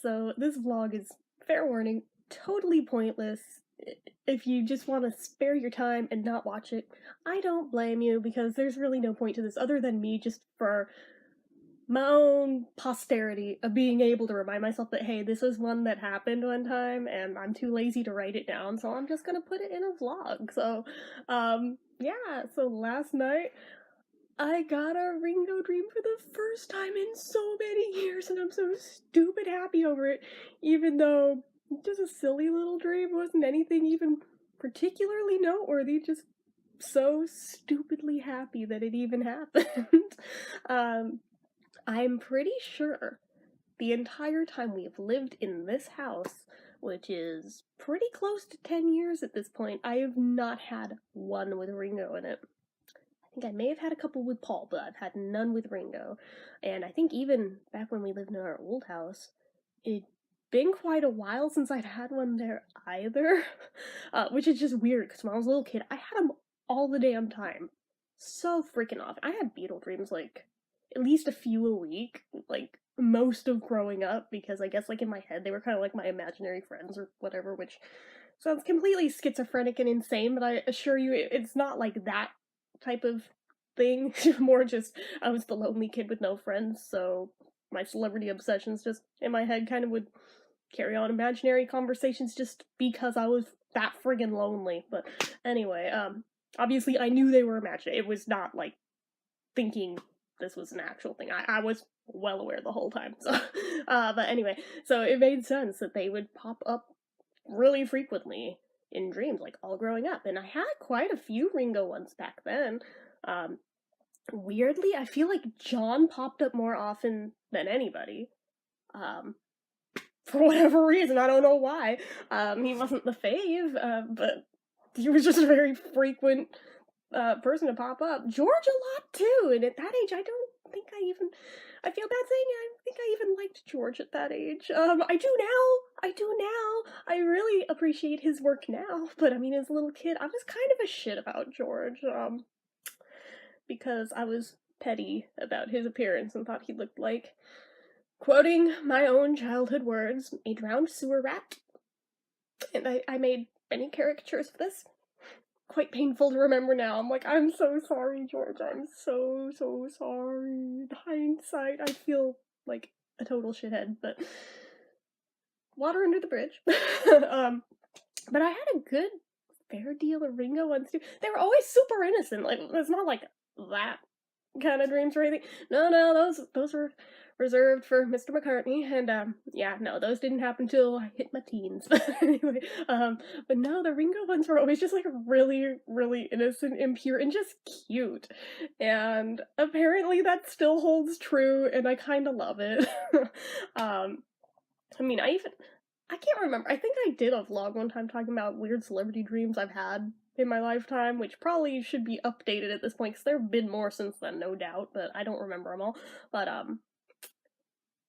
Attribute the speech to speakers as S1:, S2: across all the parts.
S1: So this vlog is, fair warning, totally pointless. If you just want to spare your time and not watch it, I don't blame you, because there's really no point to this other than me just for my own posterity of being able to remind myself that, hey, this was one that happened one time and I'm too lazy to write it down, so I'm just gonna put it in a vlog. So, yeah, so last night I got a Ringo dream for the first time in so many years, and I'm so stupid happy over it, even though just a silly little dream, wasn't anything even particularly noteworthy, just so stupidly happy that it even happened. um, I'm pretty sure the entire time we have lived in this house, which is pretty close to 10 years at this point, I have not had one with Ringo in it. I think I may have had a couple with Paul, but I've had none with Ringo. And I think even back when we lived in our old house, it'd been quite a while since I'd had one there either. Which is just weird, because when I was a little kid, I had them all the damn time. So freaking often. I had Beatle dreams, like, at least a few a week, like, most of growing up, because I guess, like, in my head, they were kind of like my imaginary friends or whatever, which sounds completely schizophrenic and insane, but I assure you it's not like that type of thing. More just, I was the lonely kid with no friends, so my celebrity obsessions just in my head kind of would carry on imaginary conversations just because I was that friggin' lonely. But anyway, obviously I knew they were imaginary. It was not like thinking this was an actual thing. I was well aware the whole time. So, but anyway, so it made sense that they would pop up really frequently in dreams, like all growing up. And I had quite a few Ringo ones back then. Um, Weirdly, I feel like John popped up more often than anybody. Um, for whatever reason, I don't know why. He wasn't the fave, but he was just a very frequent person to pop up. George a lot too, and at that age, I don't think I feel bad saying it, I think I even liked George at that age. I do now. I really appreciate his work now, but I mean, as a little kid, I was kind of a shit about George, because I was petty about his appearance and thought he looked like, quoting my own childhood words, a drowned sewer rat. And I made many caricatures of this. Quite painful to remember now. I'm like, I'm so sorry, George. I'm so sorry. In hindsight, I feel like a total shithead, but water under the bridge. But I had a good fair deal of Ringo ones too. They were always super innocent. Like, it's not like that kind of dreams or anything. No, those were reserved for Mr. McCartney, and yeah, no, those didn't happen till I hit my teens. But anyway, but no, the Ringo ones were always just like really innocent and pure and just cute, and apparently that still holds true, and I kind of love it. I mean, I can't remember. I think I did a vlog one time talking about weird celebrity dreams I've had in my lifetime, which probably should be updated at this point, because there have been more since then, no doubt, but I don't remember them all. But,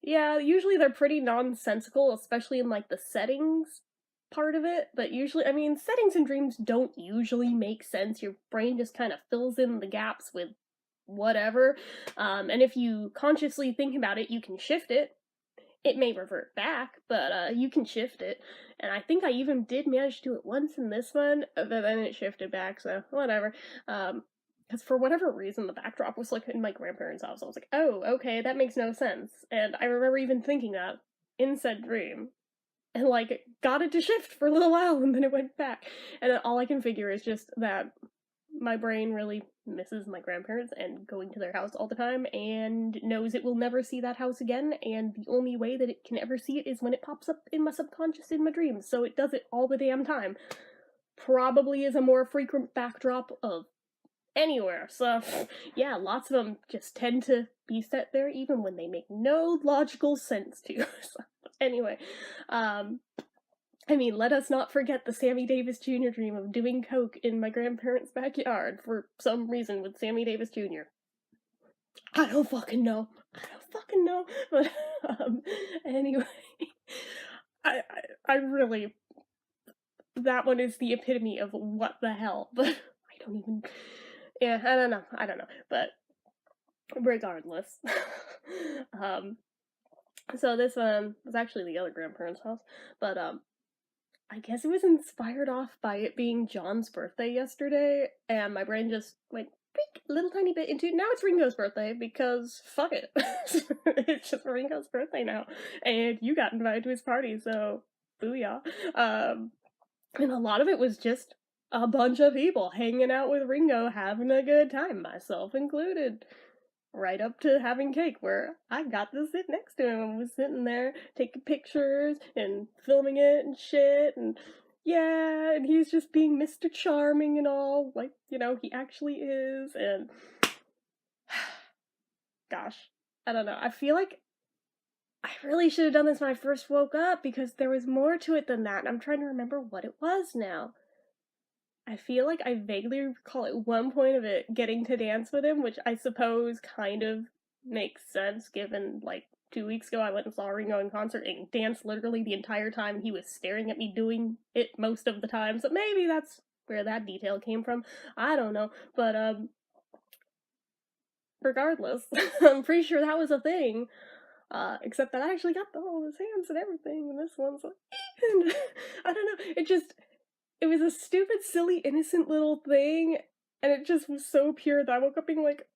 S1: yeah, usually they're pretty nonsensical, especially in, like, the settings part of it, but usually, I mean, settings in dreams don't usually make sense. Your brain just kind of fills in the gaps with whatever, and if you consciously think about it, you can shift it. It may revert back, but you can shift it. And I think I even did manage to do it once in this one, but then it shifted back, so whatever. Because for whatever reason, the backdrop was like in my grandparents' house. I was like, oh, okay, that makes no sense. And I remember even thinking that in said dream. And like, got it to shift for a little while, and then it went back. And all I can figure is just that my brain really misses my grandparents and going to their house all the time, and knows it will never see that house again, and the only way that it can ever see it is when it pops up in my subconscious in my dreams, so it does it all the damn time. Probably is a more frequent backdrop of anywhere, so yeah, lots of them just tend to be set there even when they make no logical sense to. So, anyway, I mean, let us not forget the Sammy Davis Jr. dream of doing coke in my grandparents' backyard for some reason with Sammy Davis Jr. I don't fucking know. But, anyway, I really, that one is the epitome of what the hell, but I don't even, yeah, I don't know, but regardless, um, So this was actually the other grandparents' house, but I guess it was inspired off by it being John's birthday yesterday, and my brain just went peek, a little tiny bit into now it's Ringo's birthday because fuck it. It's just Ringo's birthday now. And you got invited to his party, so booyah. And a lot of it was just a bunch of people hanging out with Ringo, having a good time, myself included. Right up to having cake, where I got to sit next to him and was sitting there taking pictures and filming it and shit, and yeah, and he's just being Mr. Charming and all, like, you know, he actually is, and gosh, I don't know. I feel like I really should have done this when I first woke up because there was more to it than that, and I'm trying to remember what it was now. I feel like I vaguely recall at one point of it getting to dance with him, which I suppose kind of makes sense given, like, 2 weeks ago I went and saw Ringo in concert and danced literally the entire time. He was staring at me doing it most of the time, so maybe that's where that detail came from. I don't know, but, regardless, I'm pretty sure that was a thing. Except that I actually got the whole his hands and everything, and this one's like, and I don't know, it was a stupid, silly, innocent little thing, and it just was so pure that I woke up being like,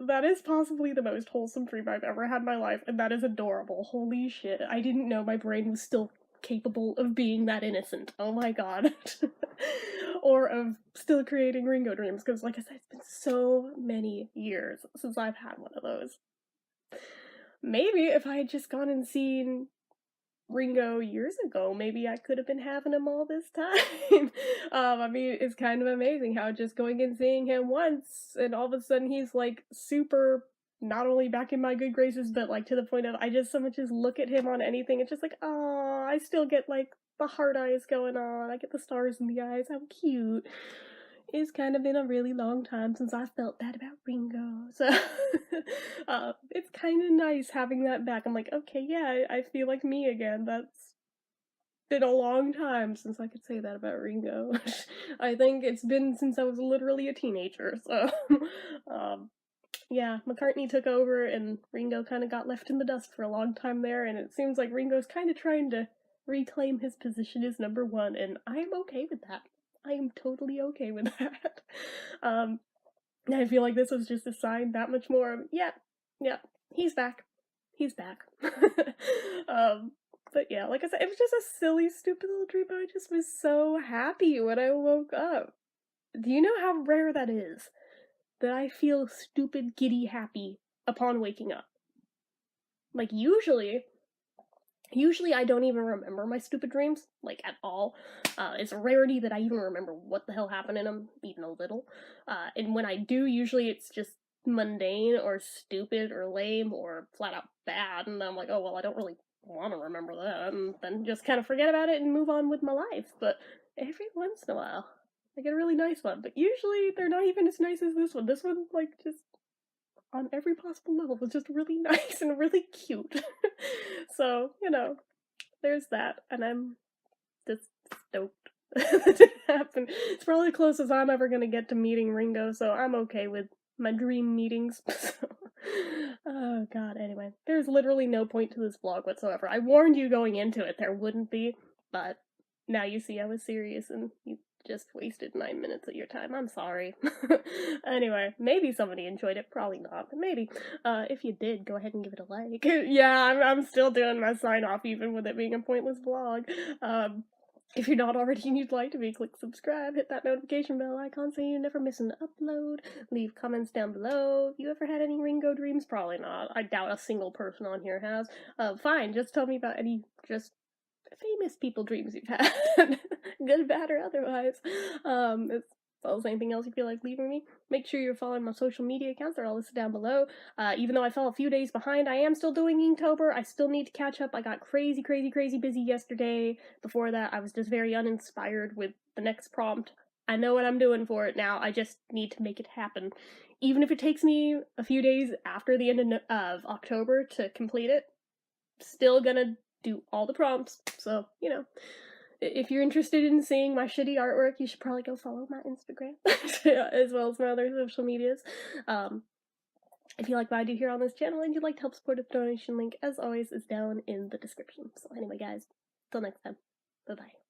S1: that is possibly the most wholesome dream I've ever had in my life, and that is adorable. Holy shit. I didn't know my brain was still capable of being that innocent. Oh my god. Or of still creating Ringo dreams, because like I said, it's been so many years since I've had one of those. Maybe if I had just gone and seen Ringo years ago, maybe I could have been having him all this time. I mean, it's kind of amazing how just going and seeing him once, and all of a sudden he's like super, not only back in my good graces, but like to the point of I just so much as look at him on anything, it's just like, oh, I still get like the heart eyes going on. I get the stars in the eyes. How cute. It's kind of been a really long time since I felt that about Ringo, so it's kind of nice having that back. I'm like, okay, yeah, I feel like me again. That's been a long time since I could say that about Ringo. I think it's been since I was literally a teenager, so um, yeah, McCartney took over and Ringo kind of got left in the dust for a long time there, and it seems like Ringo's kind of trying to reclaim his position as number one, and I'm okay with that. I am totally okay with that. Um, I feel like this was just a sign that much more. Yeah, he's back. He's back. um, but yeah, like I said, it was just a silly, stupid little dream. I just was so happy when I woke up. Do you know how rare that is? That I feel stupid, giddy happy upon waking up. Like, usually I don't even remember my stupid dreams, like, at all. It's a rarity that I even remember what the hell happened in them, even a little. And when I do, usually it's just mundane or stupid or lame or flat out bad, and I'm like, oh, well, I don't really want to remember that, and then just kind of forget about it and move on with my life. But every once in a while, I get a really nice one, but usually they're not even as nice as this one. This one, like, just on every possible level was just really nice and really cute. So, you know, there's that, and I'm just stoked that it happened. It's probably the closest I'm ever gonna get to meeting Ringo, so I'm okay with my dream meetings. Oh god, anyway. There's literally no point to this vlog whatsoever. I warned you going into it there wouldn't be, but now you see I was serious and you just wasted 9 minutes of your time. I'm sorry. Anyway, maybe somebody enjoyed it. Probably not, but maybe. If you did, go ahead and give it a like. Yeah, I'm still doing my sign off even with it being a pointless vlog. If you're not already and you'd like to be, click subscribe, hit that notification bell icon so you never miss an upload. Leave comments down below. Have you ever had any Ringo dreams? Probably not. I doubt a single person on here has. Fine, just tell me about any just famous people dreams you've had. Good, bad, or otherwise. It's all anything else you feel like leaving me. Make sure you're following my social media accounts. They're all listed down below. Even though I fell a few days behind, I am still doing Inktober. I still need to catch up. I got crazy busy yesterday. Before that, I was just very uninspired with the next prompt. I know what I'm doing for it now. I just need to make it happen. Even if it takes me a few days after the end of October to complete it, still gonna do all the prompts. So, you know, if you're interested in seeing my shitty artwork, you should probably go follow my Instagram as well as my other social medias. If you like what I do here on this channel and you'd like to help support it, the donation link, as always, is down in the description. So anyway, guys, till next time, bye-bye.